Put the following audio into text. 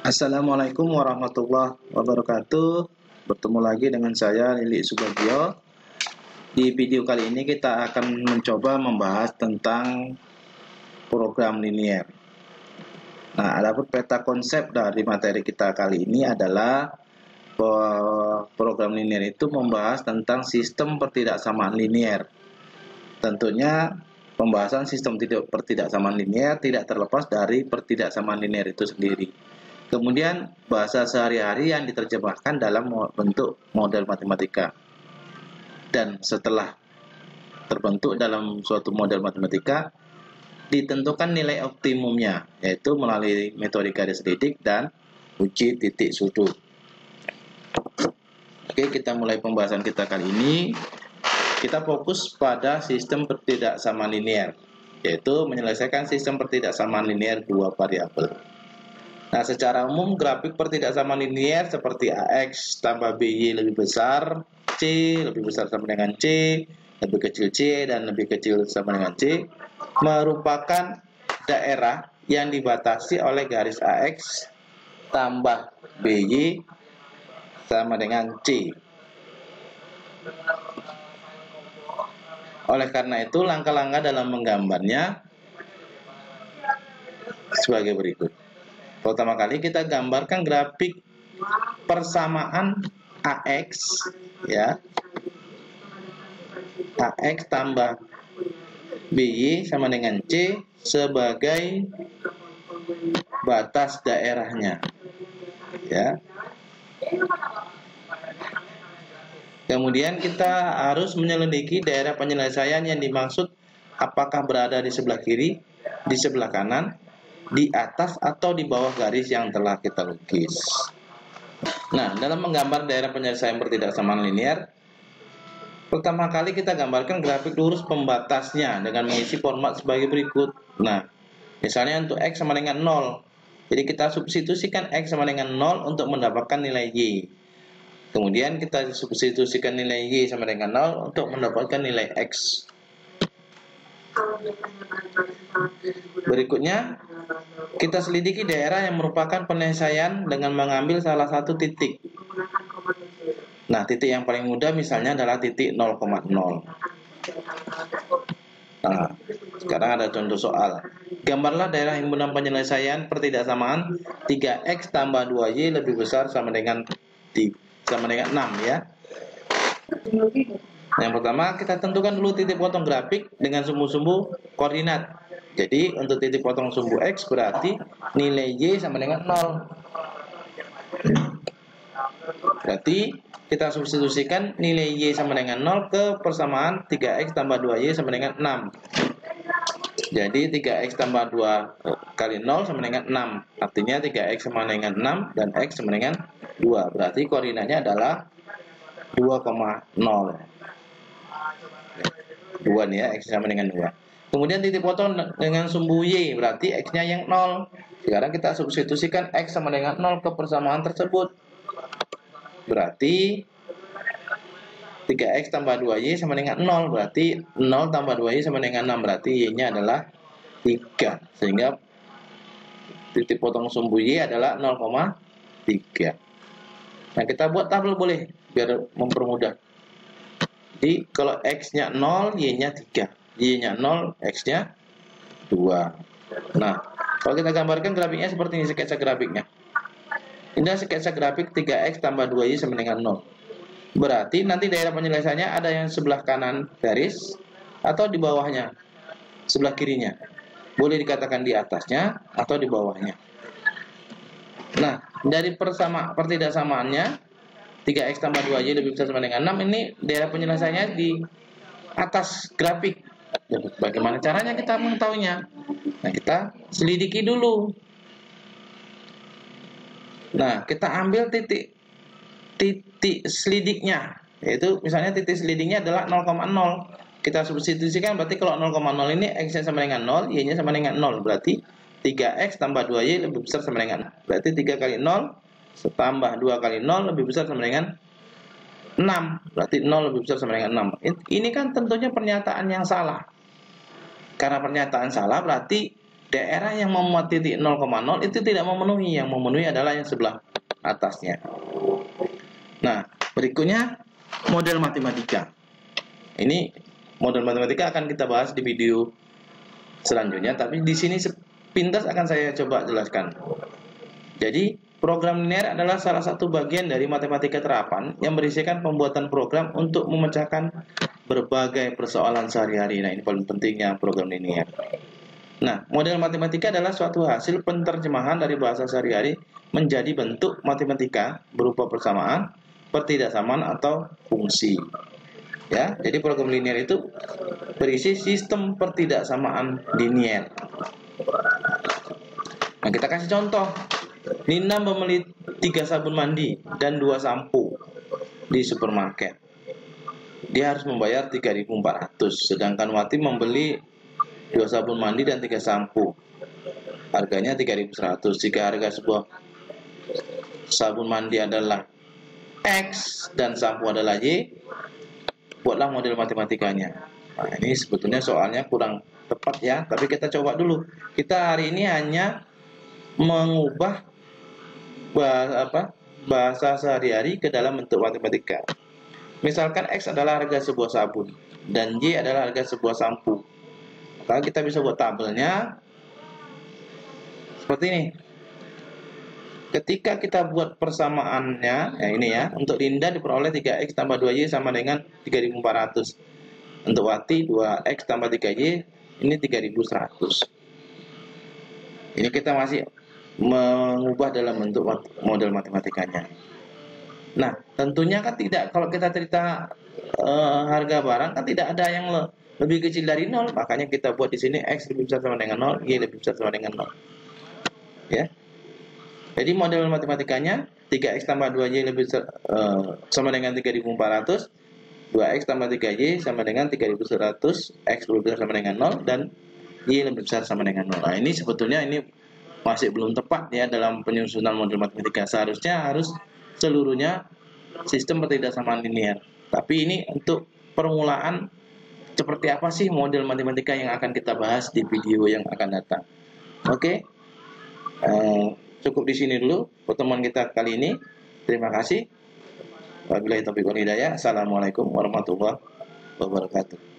Assalamualaikum warahmatullahi wabarakatuh. Bertemu lagi dengan saya Lili Subagio. Di video kali ini kita akan mencoba membahas tentang program linier. Nah, adapun peta konsep dari materi kita kali ini adalah program linier itu membahas tentang sistem pertidaksamaan linier. Tentunya pembahasan sistem pertidaksamaan linier tidak terlepas dari pertidaksamaan linier itu sendiri. Kemudian bahasa sehari-hari yang diterjemahkan dalam bentuk model matematika. Dan setelah terbentuk dalam suatu model matematika, ditentukan nilai optimumnya, yaitu melalui metode garis lidik dan uji titik sudut. Oke, kita mulai pembahasan kita kali ini. Kita fokus pada sistem pertidaksamaan linier, yaitu menyelesaikan sistem pertidaksamaan linier dua variabel. Nah, secara umum grafik pertidaksamaan linier seperti AX tambah BY lebih besar, C lebih besar sama dengan C, lebih kecil C, dan lebih kecil sama dengan C, merupakan daerah yang dibatasi oleh garis AX tambah BY sama dengan C. Oleh karena itu, langkah-langkah dalam menggambarnya sebagai berikut. Pertama kali kita gambarkan grafik persamaan AX, ya. AX tambah BY sama dengan C sebagai batas daerahnya, ya. Kemudian kita harus menyelidiki daerah penyelesaian yang dimaksud, apakah berada di sebelah kiri, di sebelah kanan, di atas atau di bawah garis yang telah kita lukis. Nah, dalam menggambar daerah penyelesaian pertidaksamaan linier, pertama kali kita gambarkan grafik lurus pembatasnya dengan mengisi format sebagai berikut. Nah, misalnya untuk X sama dengan 0. Jadi kita substitusikan X sama dengan 0 untuk mendapatkan nilai Y. Kemudian kita substitusikan nilai Y sama dengan 0 untuk mendapatkan nilai X. Berikutnya, kita selidiki daerah yang merupakan penyelesaian dengan mengambil salah satu titik. Nah, titik yang paling mudah misalnya adalah titik 0,0. Nah, sekarang ada contoh soal. Gambarlah daerah himpunan penyelesaian pertidaksamaan 3X tambah 2Y lebih besar sama dengan 6, ya. Yang pertama, kita tentukan dulu titik potong grafik dengan sumbu-sumbu koordinat. Jadi, untuk titik potong sumbu X berarti nilai Y sama dengan 0. Berarti, kita substitusikan nilai Y sama dengan 0 ke persamaan 3X tambah 2Y sama dengan 6. Jadi, 3X tambah 2 kali 0 sama dengan 6. Artinya, 3X sama dengan 6 dan X sama dengan 2. Berarti, koordinatnya adalah 2,0. 2 nih ya, X sama dengan 2. Kemudian titik potong dengan sumbu Y, berarti X-nya yang 0. Sekarang kita substitusikan X sama dengan 0 ke persamaan tersebut. Berarti 3X tambah 2Y sama dengan 0. Berarti 0 tambah 2Y sama dengan 6. Berarti Y-nya adalah 3. Sehingga titik potong sumbu Y adalah 0,3. Nah, kita buat tabel boleh, biar mempermudah. Jadi, kalau X-nya 0, Y-nya 3. Y-nya 0, X-nya 2. Nah, kalau kita gambarkan grafiknya seperti ini, sketsa grafiknya. Ini sketsa grafik 3X tambah 2Y sama dengan 0. Berarti nanti daerah penyelesaiannya ada yang sebelah kanan garis atau di bawahnya, sebelah kirinya. Boleh dikatakan di atasnya atau di bawahnya. Nah, dari pertidaksamaannya 3X tambah 2Y lebih besar sama dengan 6, ini daerah penyelesaiannya di atas grafik. Bagaimana caranya kita mengetahuinya? Nah, kita selidiki dulu. Nah, kita ambil titik selidiknya, yaitu misalnya titik selidiknya adalah 0,0. Kita substitusikan, berarti kalau 0,0 ini X-nya sama dengan 0, Y-nya sama dengan 0. Berarti 3X tambah 2Y lebih besar sama dengan 6. Berarti 3 kali 0 tambah 2 kali 0 lebih besar sama dengan 6. Berarti 0 lebih besar sama dengan 6. Ini kan tentunya pernyataan yang salah. Karena pernyataan salah berarti daerah yang memuat titik 0,0 itu tidak memenuhi, yang memenuhi adalah yang sebelah atasnya. Nah, berikutnya model matematika. Ini model matematika akan kita bahas di video selanjutnya, tapi di sini sepintas akan saya coba jelaskan. Jadi, program linear adalah salah satu bagian dari matematika terapan yang berisikan pembuatan program untuk memecahkan berbagai persoalan sehari-hari. Nah, ini paling pentingnya program linear. Nah, model matematika adalah suatu hasil penerjemahan dari bahasa sehari-hari menjadi bentuk matematika berupa persamaan, pertidaksamaan, atau fungsi. Ya, jadi program linear itu berisi sistem pertidaksamaan linear. Nah, kita kasih contoh. Nina membeli 3 sabun mandi dan 2 sampo di supermarket. Dia harus membayar 3.400, sedangkan Wati membeli 2 sabun mandi dan 3 sampo. Harganya 3.100. Jika harga sebuah sabun mandi adalah X dan sampo adalah Y, buatlah model matematikanya. Nah, ini sebetulnya soalnya kurang tepat ya, tapi kita coba dulu. Kita hari ini hanya mengubah bahasa sehari-hari ke dalam bentuk matematika. Misalkan X adalah harga sebuah sabun dan Y adalah harga sebuah sampo. Maka kita bisa buat tabelnya seperti ini. Ketika kita buat persamaannya, ya ini ya, untuk Linda diperoleh 3X tambah 2Y sama dengan 3.400. Untuk Wati 2X tambah 3Y ini 3.100. Ini kita masih mengubah dalam bentuk model matematikanya. Nah, tentunya kan tidak, kalau kita cerita harga barang kan tidak ada yang lebih kecil dari 0, makanya kita buat di sini X lebih besar sama dengan 0, Y lebih besar sama dengan 0. Ya. Jadi model matematikanya 3X tambah 2Y lebih sama dengan 3.400, 2X tambah 3Y sama dengan 3.100, X lebih besar sama dengan 0, dan Y lebih besar sama dengan 0. Nah, ini sebetulnya ini masih belum tepat ya dalam penyusunan model matematika. Seharusnya harus seluruhnya sistem pertidaksamaan linear. Tapi ini untuk permulaan seperti apa sih model matematika yang akan kita bahas di video yang akan datang. Oke. Cukup di sini dulu pertemuan kita kali ini. Terima kasih. Wabillahi taufiq wal hidayah. Assalamualaikum warahmatullahi wabarakatuh.